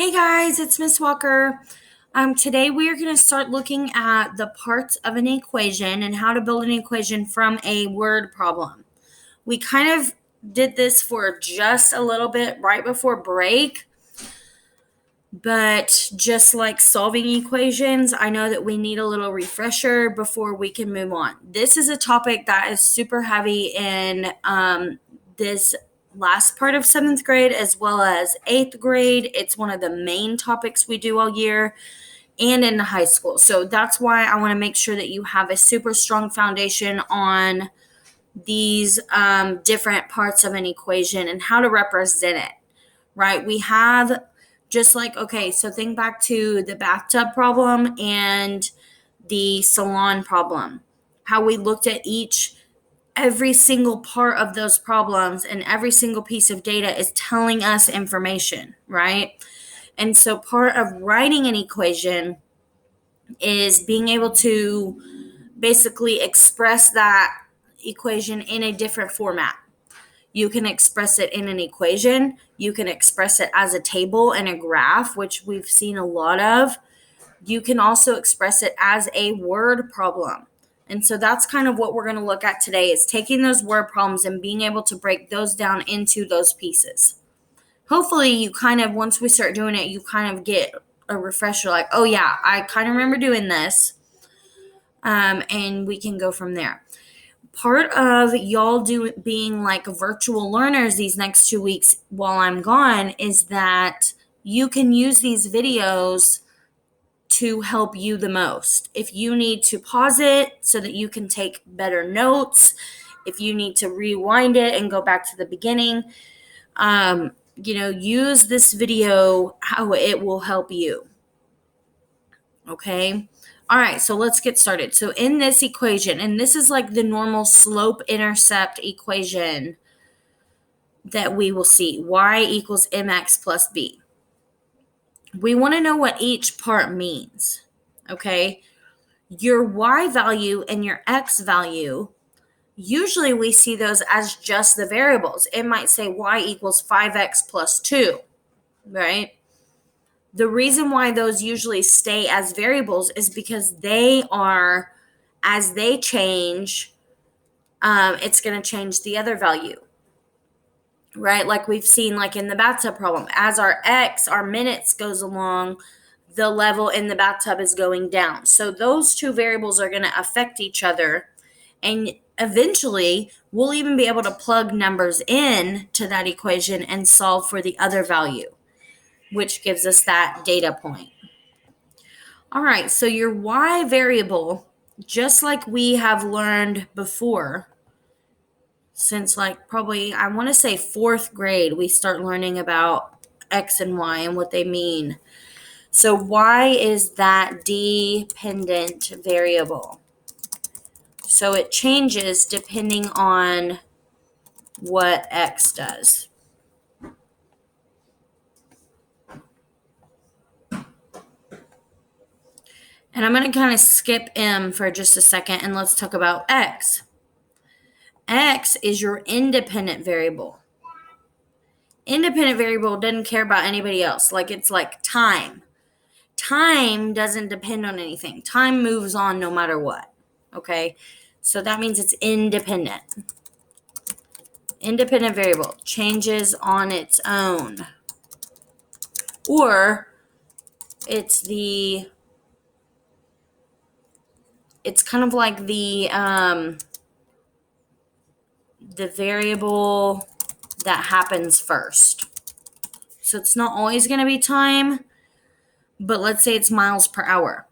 Hey guys, it's Miss Walker. Today we are going to start looking at the parts of an equation and how to build an equation from a word problem. We kind of did this for just a little bit right before break, but just like solving equations, I know that we need a little refresher before we can move on. This is a topic that is super heavy in this last part of seventh grade as well as eighth grade. It's one of the main topics we do all year and in high school. So that's why I want to make sure that you have a super strong foundation on these different parts of an equation and how to represent it, right? We have just like, okay, so think back to the bathtub problem and the salon problem, how we looked at every single part of those problems, and every single piece of data is telling us information, right? And so part of writing an equation is being able to basically express that equation in a different format. You can express it in an equation. You can express it as a table and a graph, which we've seen a lot of. You can also express it as a word problem. And so that's kind of what we're going to look at today, is taking those word problems and being able to break those down into those pieces. Hopefully you kind of, once we start doing it, you kind of get a refresher like, oh yeah, I kind of remember doing this. And we can go from there. Part of y'all being like virtual learners these next 2 weeks while I'm gone is that you can use these videos to help you the most. If you need to pause it so that you can take better notes, if you need to rewind it and go back to the beginning, use this video how it will help you. Okay. All right, so let's get started. So in this equation, and this is like the normal slope-intercept equation that we will see, y equals mx plus b. We want to know what each part means, okay? Your y value and your x value, usually we see those as just the variables. It might say y equals 5x plus 2, right? The reason why those usually stay as variables is because they are, as they change, it's going to change the other value, right? Like we've seen like in the bathtub problem, as our minutes goes along, the level in the bathtub is going down. So those two variables are going to affect each other, and eventually we'll even be able to plug numbers in to that equation and solve for the other value, which gives us that data point. All right, so your y variable, just like we have learned before, since like probably, I want to say fourth grade, we start learning about x and y and what they mean. So y is that dependent variable. So it changes depending on what x does. And I'm going to kind of skip m for just a second and let's talk about x. X is your independent variable. Independent variable doesn't care about anybody else. Like it's like time. Time doesn't depend on anything. Time moves on no matter what. Okay? So that means it's independent. Independent variable changes on its own. Or it's kind of like the variable that happens first. So it's not always going to be time, but let's say it's miles per hour.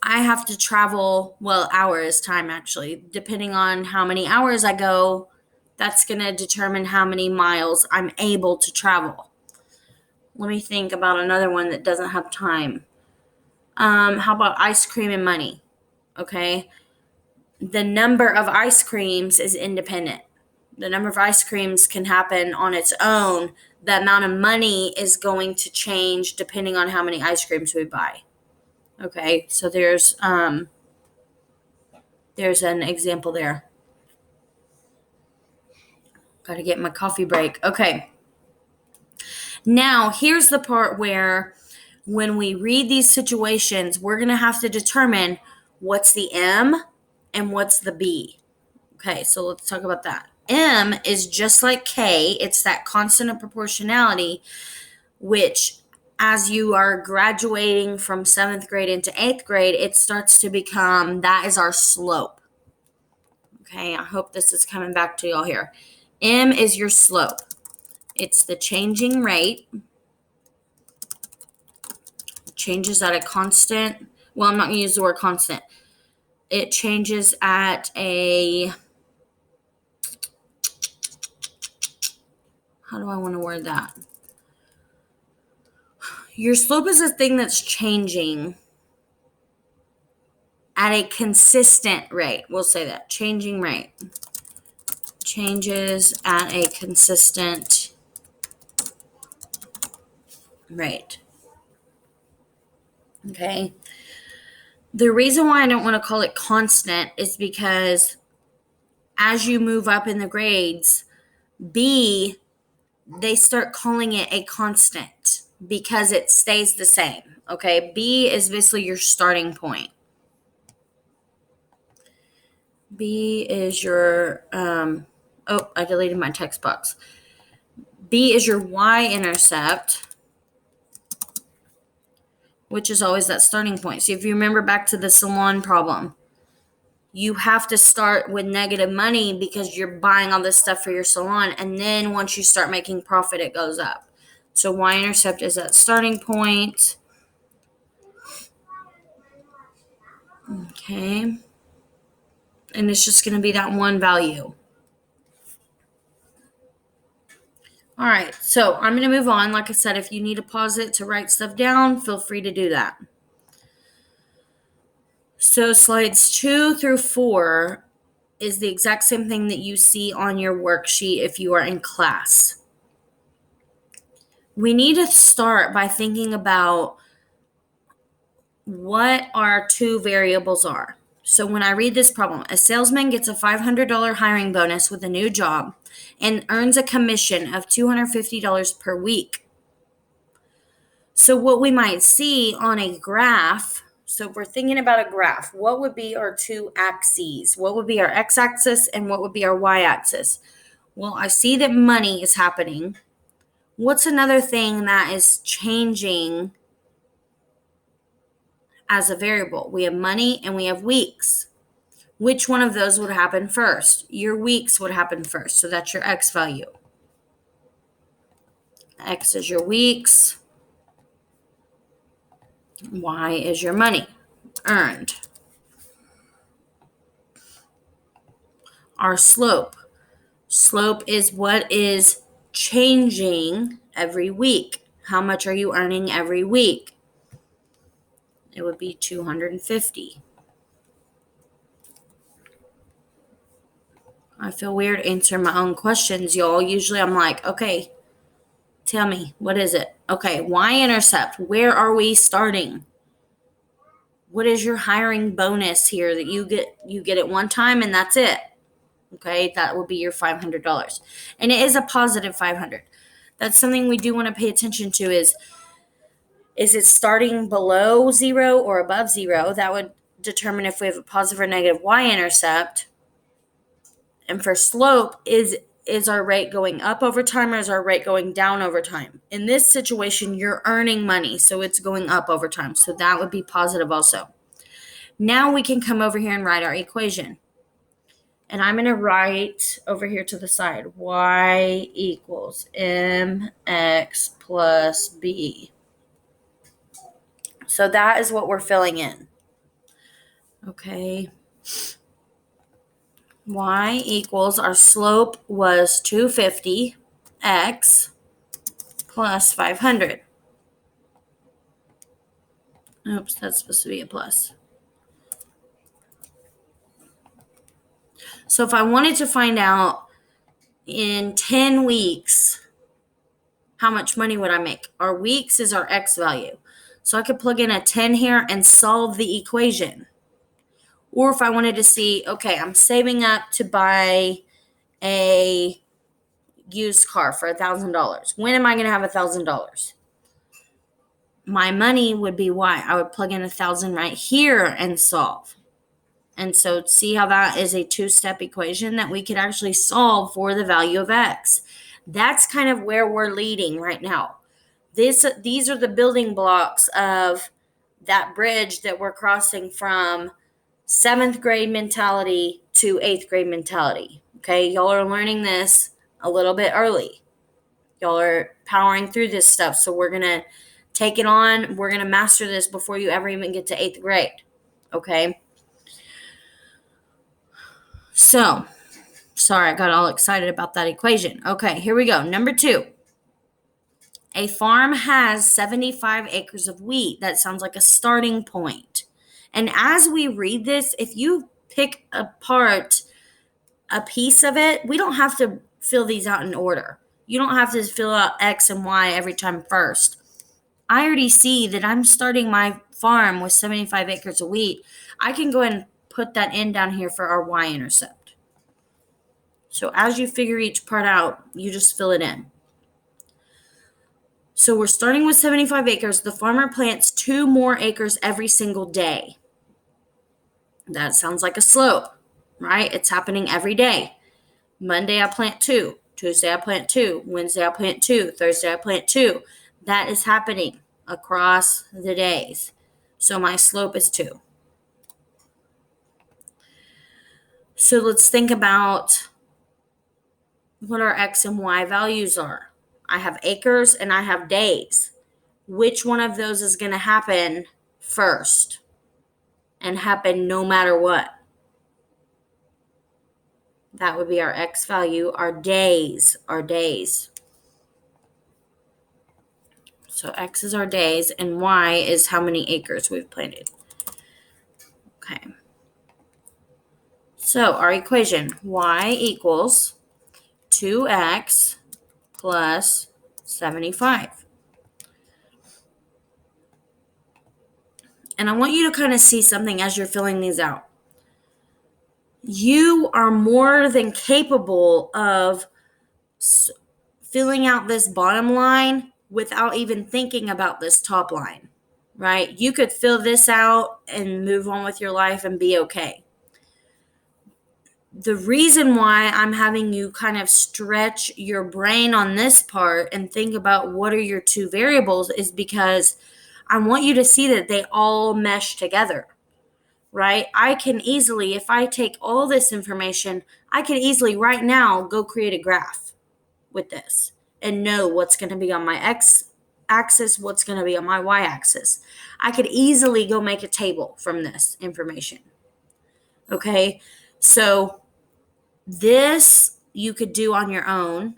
I have to travel, well, hour is time actually. Depending on how many hours I go, that's going to determine how many miles I'm able to travel. Let me think about another one that doesn't have time. How about ice cream and money? Okay. The number of ice creams is independent. The number of ice creams can happen on its own. The amount of money is going to change depending on how many ice creams we buy. Okay, so there's an example there. Got to get my coffee break. Okay. Now, here's the part where when we read these situations, we're going to have to determine what's the M and what's the B. Okay, so let's talk about that. M is just like K. It's that constant of proportionality, which as you are graduating from 7th grade into 8th grade, it starts to become, that is our slope. Okay, I hope this is coming back to y'all here. M is your slope. It's the changing rate. It changes at a constant. Well, I'm not going to use the word constant. It changes at a, how do I want to word that? Your slope is a thing that's changing at a consistent rate. We'll say that. Changing rate. Changes at a consistent rate. Okay. The reason why I don't want to call it constant is because as you move up in the grades, B, they start calling it a constant because it stays the same. Okay. B is basically your starting point. B is your, I deleted my text box. B is your y-intercept, which is always that starting point. So if you remember back to the salon problem, you have to start with negative money because you're buying all this stuff for your salon. And then once you start making profit, it goes up. So y-intercept is that starting point. Okay. And it's just going to be that one value. All right, so I'm going to move on. Like I said, if you need to pause it to write stuff down, feel free to do that. So slides 2 through 4 is the exact same thing that you see on your worksheet if you are in class. We need to start by thinking about what our two variables are. So when I read this problem, a salesman gets a $500 hiring bonus with a new job and earns a commission of $250 per week. So what we might see on a graph, so if we're thinking about a graph, what would be our two axes? What would be our x-axis and what would be our y-axis? Well, I see that money is happening. What's another thing that is changing as a variable? We have money and we have weeks. Which one of those would happen first? Your weeks would happen first. So that's your x value. X is your weeks. Y is your money earned. Our slope. Slope is what is changing every week. How much are you earning every week? It would be 250. I feel weird answering my own questions, y'all. Usually I'm like, okay, tell me, what is it? Okay, y-intercept, where are we starting? What is your hiring bonus here that you get? You get it one time and that's it. Okay, that will be your $500. And it is a positive 500. That's something we do want to pay attention to is it starting below 0 or above 0? That would determine if we have a positive or negative y-intercept. And for slope, is our rate going up over time or is our rate going down over time? In this situation, you're earning money, so it's going up over time. So that would be positive also. Now we can come over here and write our equation. And I'm going to write over here to the side, y equals mx plus b. So that is what we're filling in. Okay. Y equals, our slope was 250, x plus 500. Oops, that's supposed to be a plus. So if I wanted to find out in 10 weeks, how much money would I make? Our weeks is our x value. So I could plug in a 10 here and solve the equation. Or if I wanted to see, okay, I'm saving up to buy used car for $1,000. When am I going to have $1,000? My money would be y. I would plug in 1,000 right here and solve. And so see how that is a two-step equation that we could actually solve for the value of x. That's kind of where we're leading right now. These are the building blocks of that bridge that we're crossing from 7th grade mentality to 8th grade mentality. Okay, y'all are learning this a little bit early. Y'all are powering through this stuff. So we're going to take it on. We're going to master this before you ever even get to 8th grade. Okay. So, sorry, I got all excited about that equation. Okay, here we go. Number 2. A farm has 75 acres of wheat. That sounds like a starting point. And as we read this, if you pick apart a piece of it, we don't have to fill these out in order. You don't have to fill out X and Y every time first. I already see that I'm starting my farm with 75 acres of wheat. I can go ahead and put that in down here for our y-intercept. So as you figure each part out, you just fill it in. So we're starting with 75 acres. The farmer plants 2 more acres every single day. That sounds like a slope, right? It's happening every day. Monday I plant 2. Tuesday I plant 2. Wednesday I plant 2. Thursday I plant 2. That is happening across the days. So my slope is 2. So let's think about what our X and Y values are. I have acres and I have days. Which one of those is going to happen first and happen no matter what? That would be our X value, our days. So X is our days and Y is how many acres we've planted. Okay. So our equation, Y equals 2X plus 75. And I want you to kind of see something as you're filling these out. You are more than capable of filling out this bottom line without even thinking about this top line, right? You could fill this out and move on with your life and be okay. The reason why I'm having you kind of stretch your brain on this part and think about what are your 2 variables is because I want you to see that they all mesh together, right? I can easily, if I take all this information, I can easily right now go create a graph with this and know what's going to be on my X axis, what's going to be on my Y axis. I could easily go make a table from this information. Okay, so this you could do on your own,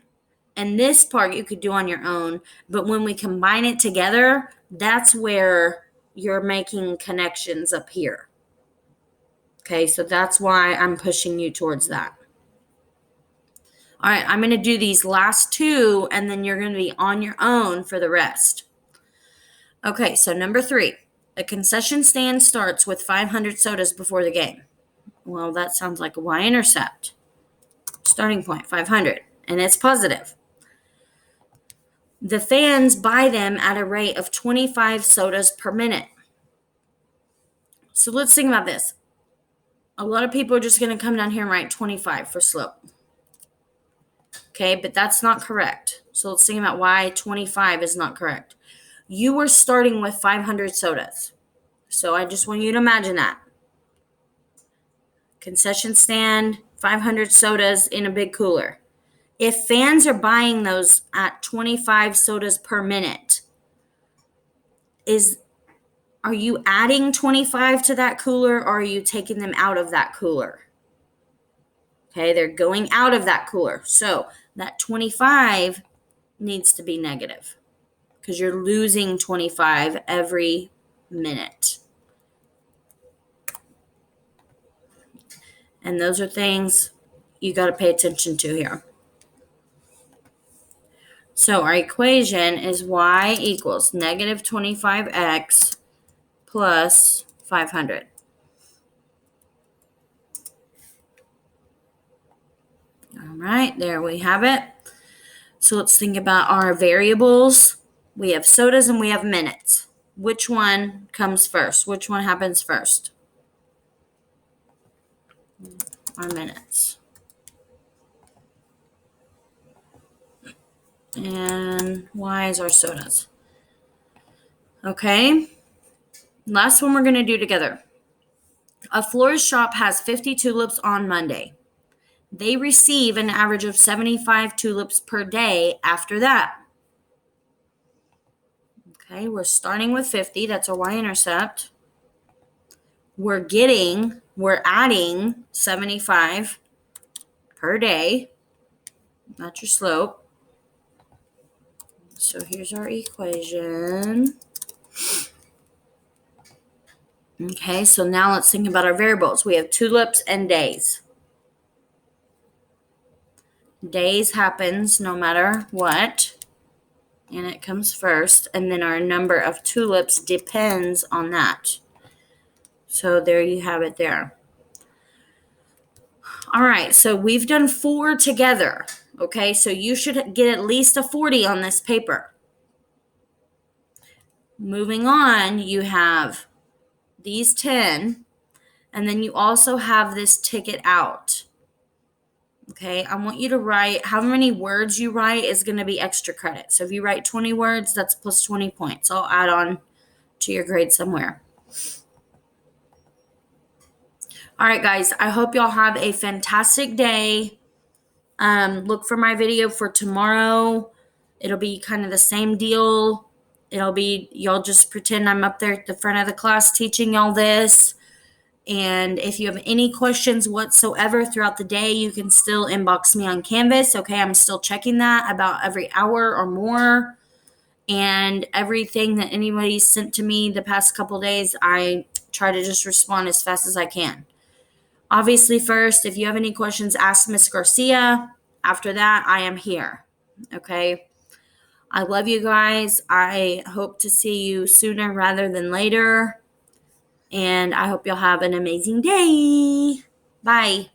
and this part you could do on your own, but when we combine it together, that's where you're making connections up here. Okay, so that's why I'm pushing you towards that. All right, I'm going to do these last 2, and then you're going to be on your own for the rest. Okay, so number 3, a concession stand starts with 500 sodas before the game. Well, that sounds like a y-intercept. Starting point, 500, and it's positive. The fans buy them at a rate of 25 sodas per minute. So let's think about this. A lot of people are just going to come down here and write 25 for slope. Okay, but that's not correct. So let's think about why 25 is not correct. You were starting with 500 sodas. So I just want you to imagine that. Concession stand, 500 sodas in a big cooler. If fans are buying those at 25 sodas per minute, are you adding 25 to that cooler or are you taking them out of that cooler? Okay, they're going out of that cooler. So that 25 needs to be negative because you're losing 25 every minute. And those are things you got to pay attention to here. So our equation is y equals negative 25x plus 500. All right, there we have it. So let's think about our variables. We have sodas and we have minutes. Which one comes first? Which one happens first? Our minutes. And Y is our sodas. Okay. Last one we're going to do together. A florist shop has 50 tulips on Monday. They receive an average of 75 tulips per day after that. Okay, we're starting with 50. That's our y-intercept. We're adding 75 per day. That's your slope. So here's our equation. Okay, so now let's think about our variables. We have tulips and days. Days happens no matter what, and it comes first, and then our number of tulips depends on that. So there you have it there. All right, so we've done 4 together. Okay, so you should get at least a 40 on this paper. Moving on, you have these 10, and then you also have this ticket out. Okay, I want you to write how many words you write is going to be extra credit. So if you write 20 words, that's plus 20 points. I'll add on to your grade somewhere. All right, guys, I hope y'all have a fantastic day. Look for my video for tomorrow. It'll be kind of the same deal. It'll be, y'all just pretend I'm up there at the front of the class teaching y'all this. And if you have any questions whatsoever throughout the day, you can still inbox me on Canvas. Okay, I'm still checking that about every hour or more. And everything that anybody sent to me the past couple days, I try to just respond as fast as I can. Obviously, first, if you have any questions, ask Miss Garcia. After that, I am here. Okay. I love you guys. I hope to see you sooner rather than later. And I hope you'll have an amazing day. Bye.